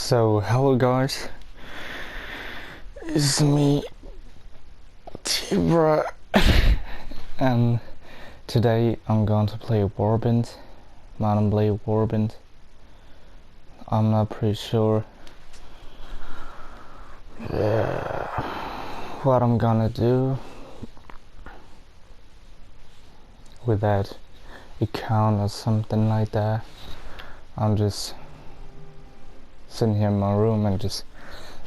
So, hello guys, it's me, ThoBra, and today I'm going to play Warband, Mount Blade Warband. I'm not pretty sure what I'm gonna do with that account or something like that. I'm just sitting here in my room and just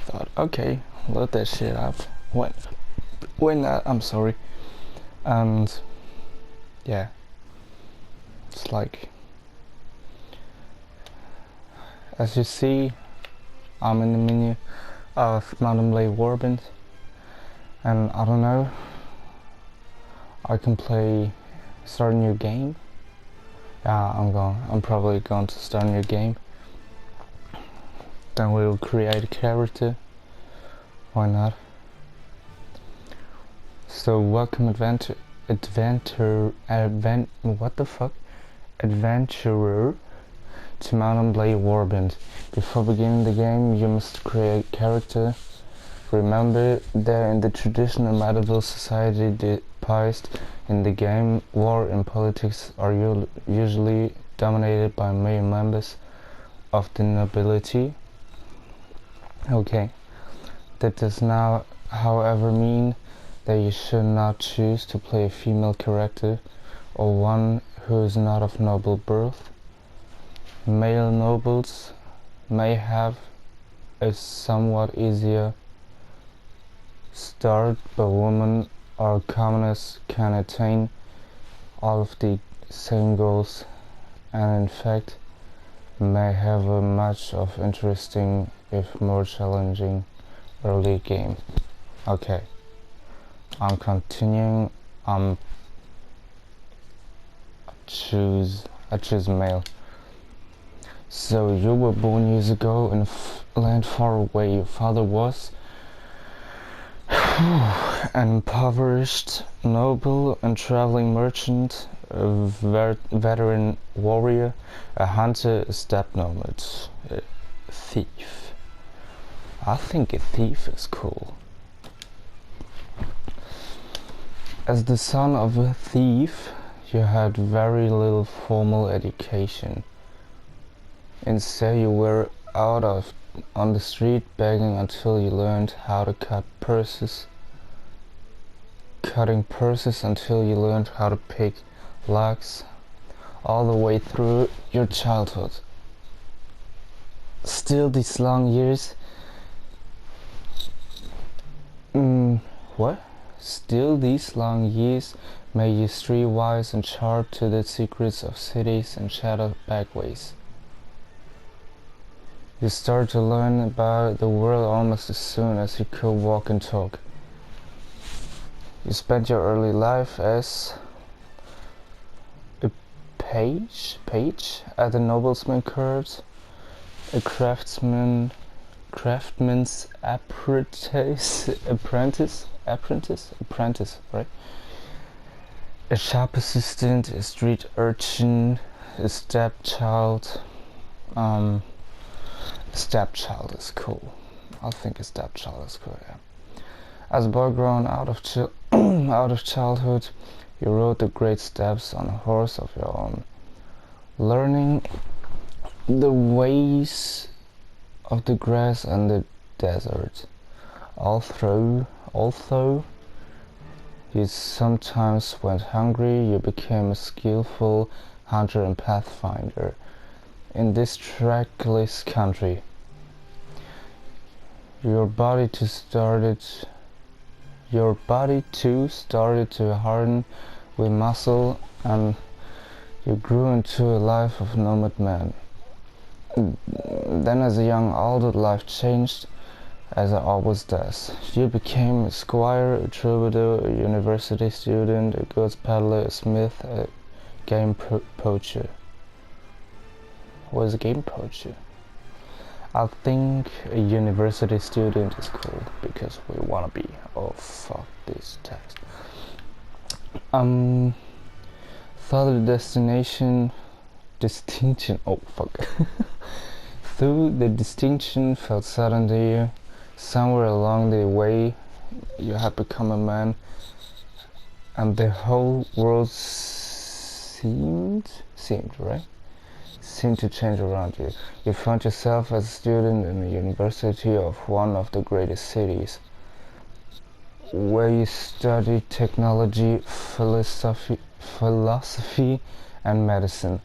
thought, okay, load that shit up. Why not? I'm sorry. And yeah, it's like, as you see, I'm in the menu of Mount Blade Warband, and I don't know, I can start a new game. Yeah, I'm probably going to start a new game. Then we'll create a character. Why not? So welcome adventurer to Mount Blade Warband. Before beginning the game, you must create a character. Remember that in the traditional medieval society devised in the game, war and politics are usually dominated by male members of the nobility. Okay, that does not, however, mean that you should not choose to play a female character or one who is not of noble birth. Male nobles may have a somewhat easier start, but women or commoners can attain all of the same goals, and in fact may have a much of interesting, if more challenging, early game. Okay, I'm continuing. I choose male. So you were born years ago in a land far away. Your father was an impoverished noble and traveling merchant, a veteran warrior, a hunter, a steppe nomad, a thief. I think a thief is cool. As the son of a thief, you had very little formal education. Instead, you were out on the street begging until you learned how to cutting purses until you learned how to pick locks, all the way through your childhood. Still these long years Still these long years made you streetwise and sharp to the secrets of cities and shadow backways. You started to learn about the world almost as soon as you could walk and talk. You spent your early life as a page at the nobleman's court, a craftsman's apprentice, right? A shop assistant, a street urchin, a stepchild. Stepchild is cool. I think a stepchild is cool, yeah. As a boy growing out of childhood, you rode the great steps on a horse of your own, learning the ways of the grass and the desert. Although you sometimes went hungry, you became a skillful hunter and pathfinder in this trackless country. Your body too started to harden with muscle, and you grew into a life of nomad man. Then as a young adult, life changed, as it always does. You became a squire, a troubadour, a university student, a goods peddler, a smith, a game poacher. What is a game poacher? I think a university student is cool because we wanna be. Oh fuck this text. Thought the distinction. Oh fuck. Though the distinction felt sudden to you, somewhere along the way you had become a man, and the whole world seemed to change around you. You found yourself as a student in the university of one of the greatest cities, where you studied technology, philosophy and medicine.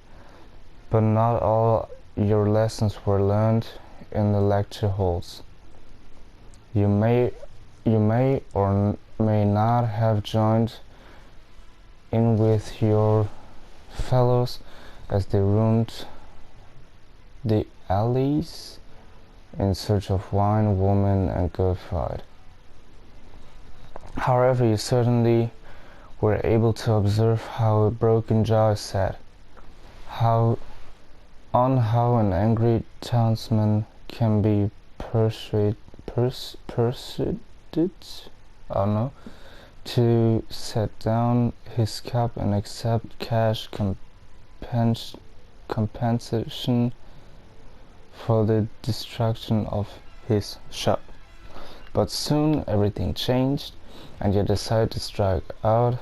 But not all your lessons were learned in the lecture halls. You may or may not have joined in with your fellows as they roamed the alleys in search of wine, woman and good food. However, you certainly were able to observe how a broken jaw is set, how an angry townsman can be persuaded to set down his cup and accept cash compensation for the destruction of his shop. But soon everything changed, and you decided to strike out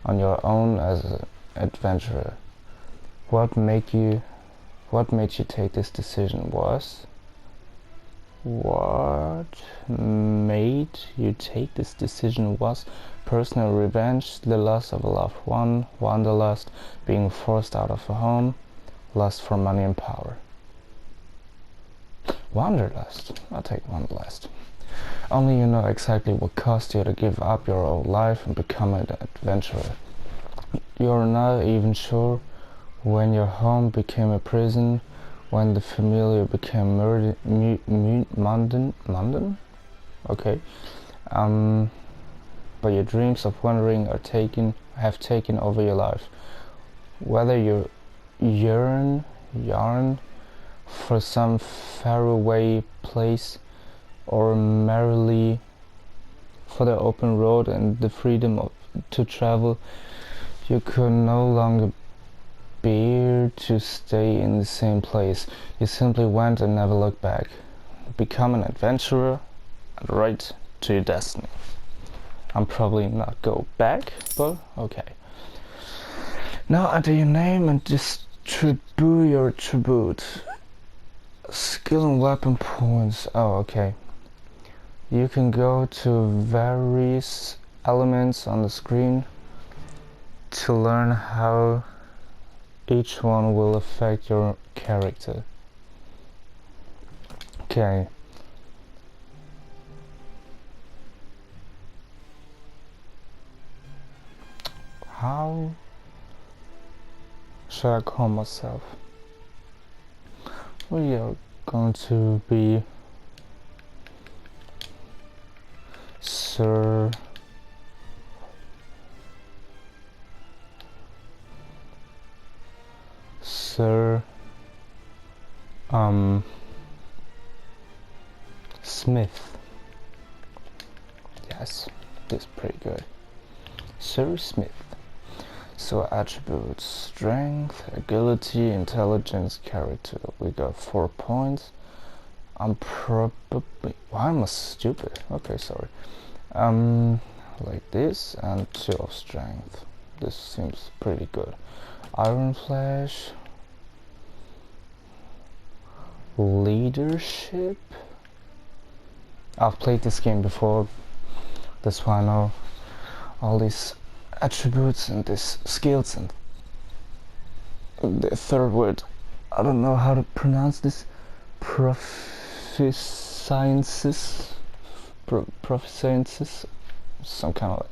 on your own as an adventurer. What made you take this decision was personal revenge, the loss of a loved one, wanderlust, being forced out of a home, lust for money and power. Wanderlust. I'll take wanderlust. Only you know exactly what caused you to give up your old life and become an adventurer. You're not even sure when your home became a prison, when the familiar became mundane. Okay. But your dreams of wandering have taken over your life. Whether you yearn for some faraway place, or merely for the open road and the freedom to travel, you could no longer bear to stay in the same place. You simply went and never looked back. Become an adventurer and right to your destiny. I'm probably not go back, but okay. Now enter your name and distribute your tribute. Skill and weapon points. Oh, okay. You can go to various elements on the screen to learn how each one will affect your character. Okay. How should I call myself? We are going to be Sir Smith. Yes, this is pretty good. Sir Smith. So attributes: strength, agility, intelligence, character. We got 4 points. I'm probably... why am I stupid? Okay, sorry. Like this, and 2 of strength. This seems pretty good. Iron Flash. Leadership. I've played this game before. That's why I know all these attributes and these skills, and the third word, I don't know how to pronounce this. Proficiencies, some kind of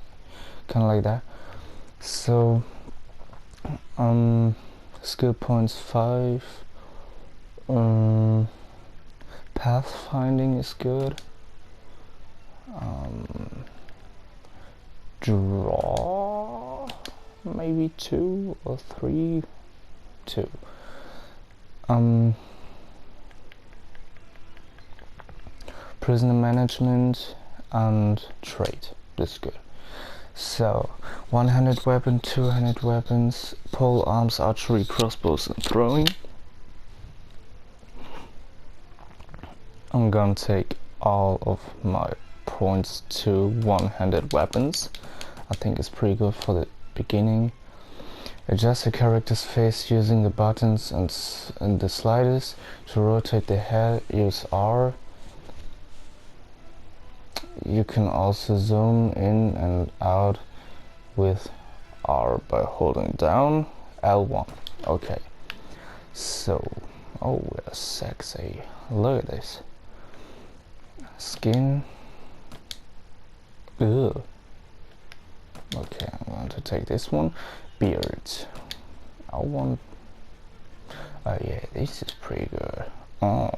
like that. So skill points 5. Pathfinding is good. Draw maybe 2 or 3. 2. Prisoner management and trade. That's good. So 1-handed weapon, 2-handed weapons, pole arms, archery, crossbows and throwing. I'm gonna take all of my points to one-handed weapons. I think it's pretty good for the beginning. Adjust the character's face using the buttons and the sliders. To rotate the head, use R. You can also zoom in and out with R by holding down L1. Okay, so, oh, we're sexy. Look at this. Skin. Ugh. Okay, I'm going to take this one. Beard. I want. Oh yeah, this is pretty good. Oh,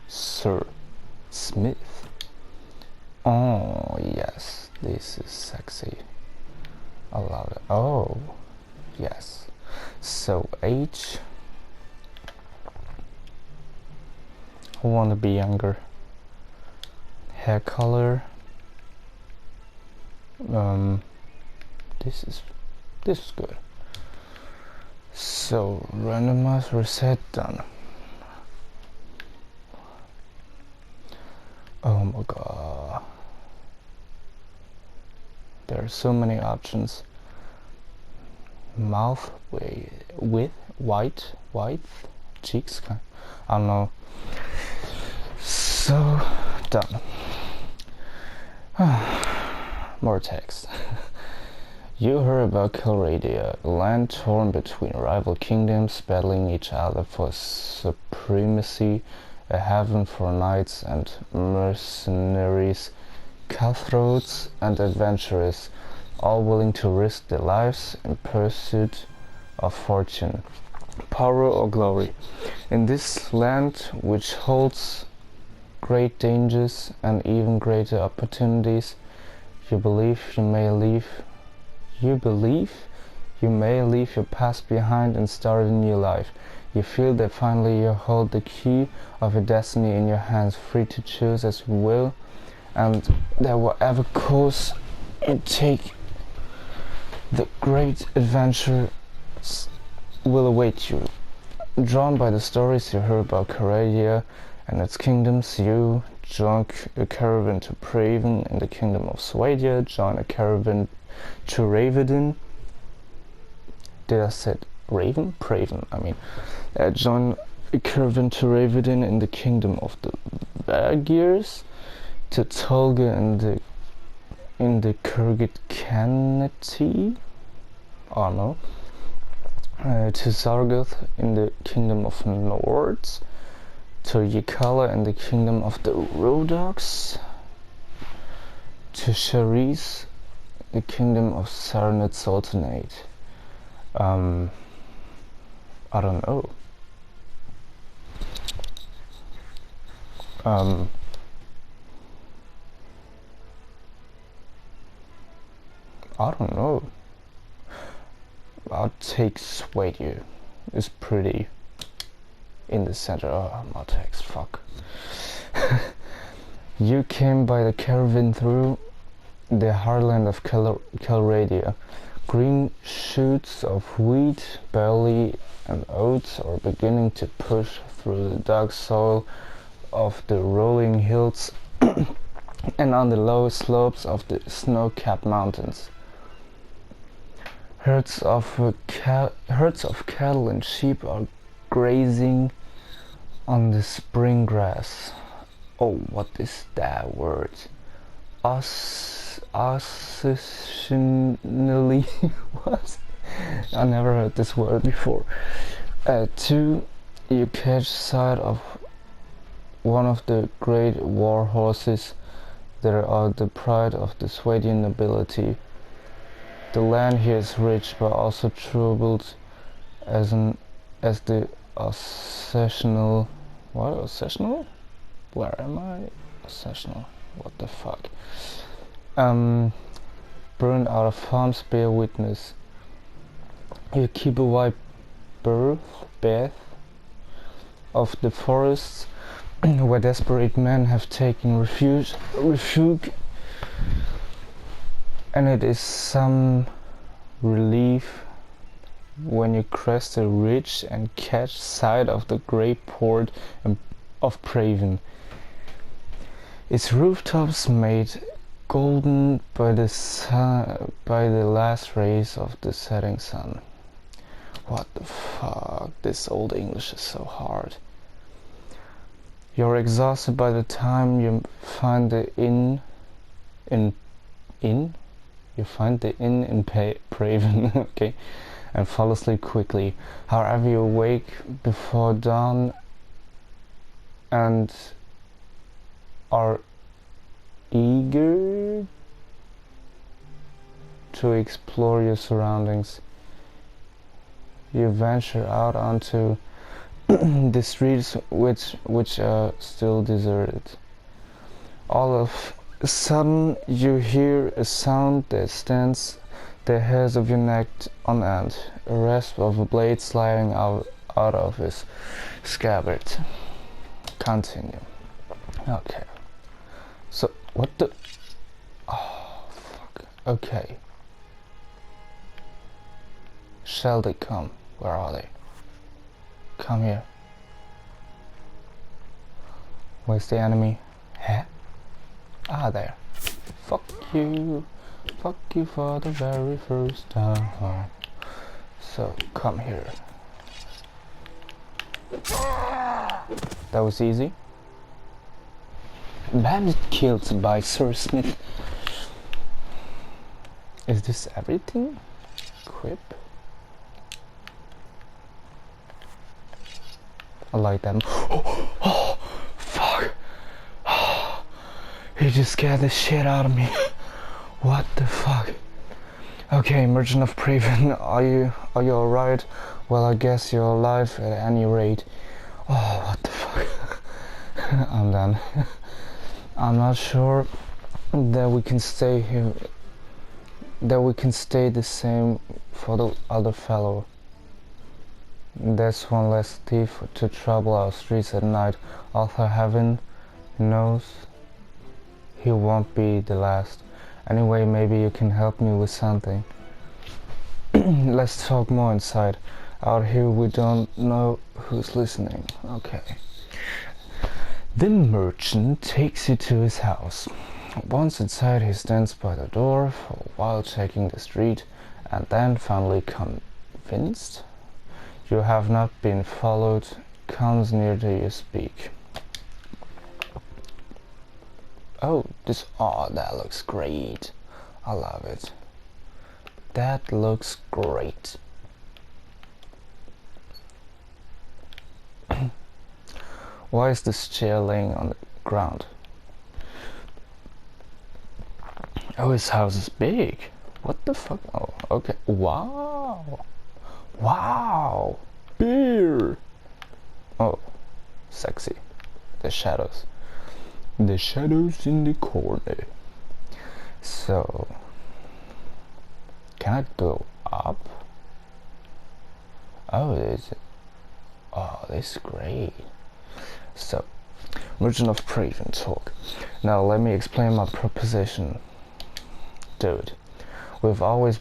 Sir Smith. Oh yes, this is sexy. I love it. Oh yes. So age. I want to be younger. Hair color. This is good. So randomize reset done. Oh my god. There are so many options. Mouth with white cheeks. I don't know. So done. More text. You heard about Calradia, a land torn between rival kingdoms battling each other for supremacy, a haven for knights and mercenaries, cutthroats and adventurers, all willing to risk their lives in pursuit of fortune, power or glory. In this land, which holds great dangers and even greater opportunities, you believe you may leave your past behind and start a new life. You feel that finally you hold the key of your destiny in your hands, free to choose as you will, and that whatever course you take, the great adventure will await you. Drawn by the stories you heard about Caradia and its kingdoms, you join a caravan to Praven in the kingdom of Swadia, join a caravan to Ravedin. Did I say Raven? Praven, I mean. Join a caravan to Ravedin in the kingdom of the Vagirs, to Tolga in the Kurgit Khanate, I don't know, to Zargoth in the kingdom of Nords, to Yekala in the kingdom of the Rodoks, to Shariz, the kingdom of Sarnat Sultanate. I don't know. I don't know. I'll take Swadia. It's pretty in the center. Oh, my text, fuck. You came by the caravan through the heartland of Calradia. Green shoots of wheat, barley and oats are beginning to push through the dark soil of the rolling hills and on the low slopes of the snow-capped mountains. Herds of cattle and sheep are grazing on the spring grass. Oh, what is that word? Assassinationally. What? I never heard this word before. 2. You catch sight of one of the great war horses that are the pride of the Swadian nobility. The land here is rich but also troubled as the Accessional. What? Accessional? Where am I? Accessional. What the fuck? Burned out of farms bear witness. You keep a wide berth of the forests where desperate men have taken refuge, and it is some relief when you crest a ridge and catch sight of the great port of Praven. Its rooftops made golden by the last rays of the setting sun. What the fuck? This old English is so hard. You're exhausted by the time you find the inn in Praven, okay, and fall asleep quickly. However, you wake before dawn and are eager to explore your surroundings. You venture out onto the streets which are still deserted. All of a sudden you hear a sound that stands the hairs of your neck on end, a rasp of a blade sliding out of his scabbard. Continue. Okay. So what the... Oh fuck. Okay. Shall they come? Where are they? Come here. Where's the enemy? Huh? Ah, there. Fuck you. Fuck you for the very first time. So, come here. That was easy. Bandit killed by Sir Smith. Is this everything? Quip? I like that. Oh, fuck. He just scared the shit out of me. What the fuck? Okay, Merchant of Praven, are you alright? Well, I guess you're alive at any rate. Oh, what the fuck? I'm done. I'm not sure that we can stay here, that we can stay the same for the other fellow. There's one less thief to trouble our streets at night. Although heaven knows he won't be the last. Anyway, maybe you can help me with something. Let's talk more inside. Out here we don't know who's listening. Okay. The merchant takes you to his house. Once inside, he stands by the door for a while checking the street, and then finally convinced you have not been followed, comes near to you speak. Oh, that looks great. I love it. That looks great. Why is this chair laying on the ground? Oh, his house is big. What the fuck? Oh, okay. Wow. Wow. Beer. Oh, sexy. The shadows. The shadows in the corner. So, can I go up? Oh, this is great. So, Merchant of Praven talk. Now let me explain my proposition. Dude, we've always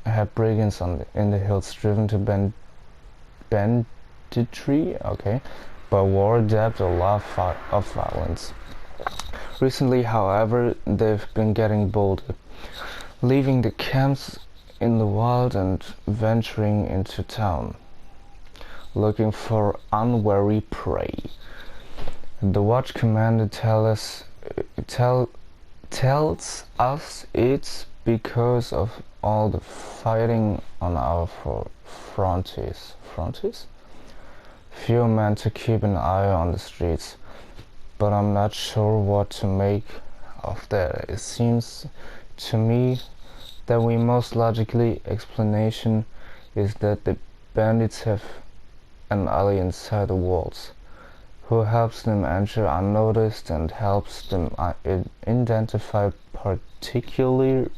had brigands in the hills driven to banditry, okay, but war, debt, a lot of violence. Recently, however, they've been getting bolder, leaving the camps in the wild and venturing into town, looking for unwary prey. The watch commander tells us it's because of all the fighting on our frontiers. Few men to keep an eye on the streets, but I'm not sure what to make of that. It seems to me that the most likely explanation is that the bandits have an ally inside the walls, who helps them enter unnoticed and helps them identify particularly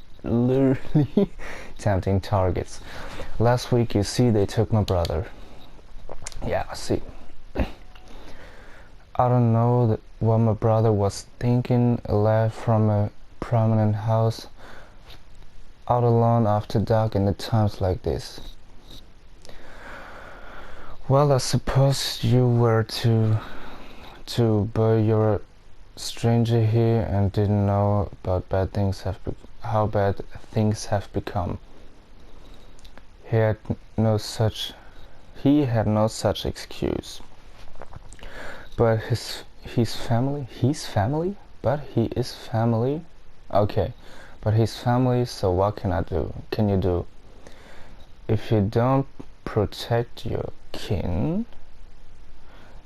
tempting targets. Last week, you see, they took my brother. Yeah, I see. I don't know what my brother was thinking. A lad from a prominent house, out alone after dark in the times like this. Well, I suppose you were to but you're stranger here and didn't know about how bad things have become. He had no such excuse. But his family, but he is family. Okay, but his family. So what can you do? If you don't protect your kin,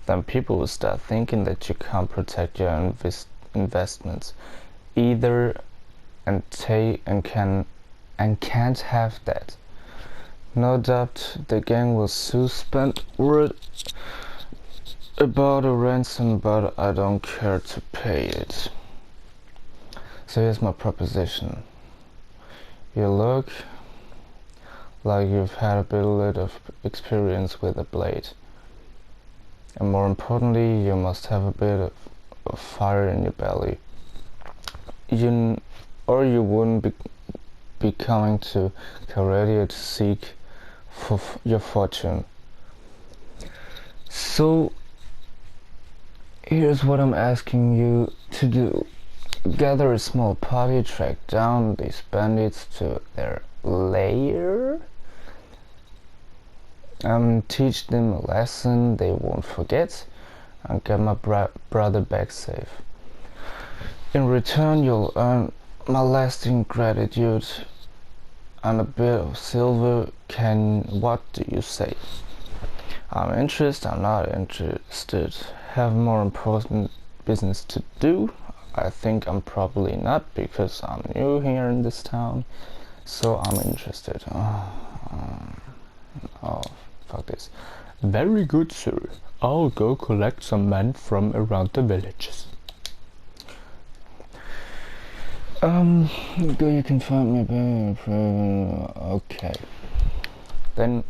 then people will start thinking that you can't protect your investments either, and can't have that. No doubt the gang will soon spend word about a ransom, but I don't care to pay it. So here's my proposition. You look like you've had a bit of experience with a blade. And more importantly, you must have a bit of fire in your belly. Or you wouldn't be coming to Caredia to seek for your fortune. So here's what I'm asking you to do. Gather a small party, track down these bandits to their lair, teach them a lesson they won't forget, and get my brother back safe. In return, you'll earn my lasting gratitude and a bit of silver. What do you say? I'm interested, I'm not interested. Have more important business to do? I think I'm probably not, because I'm new here in this town, so I'm interested. Oh, fuck this. Very good, sir. I'll go collect some men from around the villages. You can find me. Okay. Then.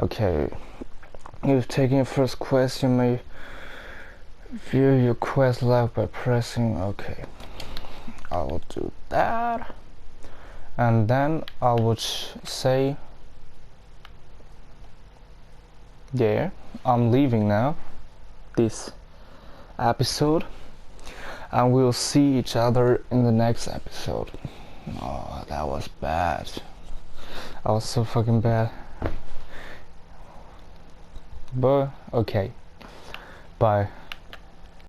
Okay. You've taken your first quest. You may view your quest log by pressing. Okay. I will do that. And then I would say, yeah, I'm leaving now. This episode. And we'll see each other in the next episode. Oh, that was bad. I was so fucking bad. But, okay. Bye.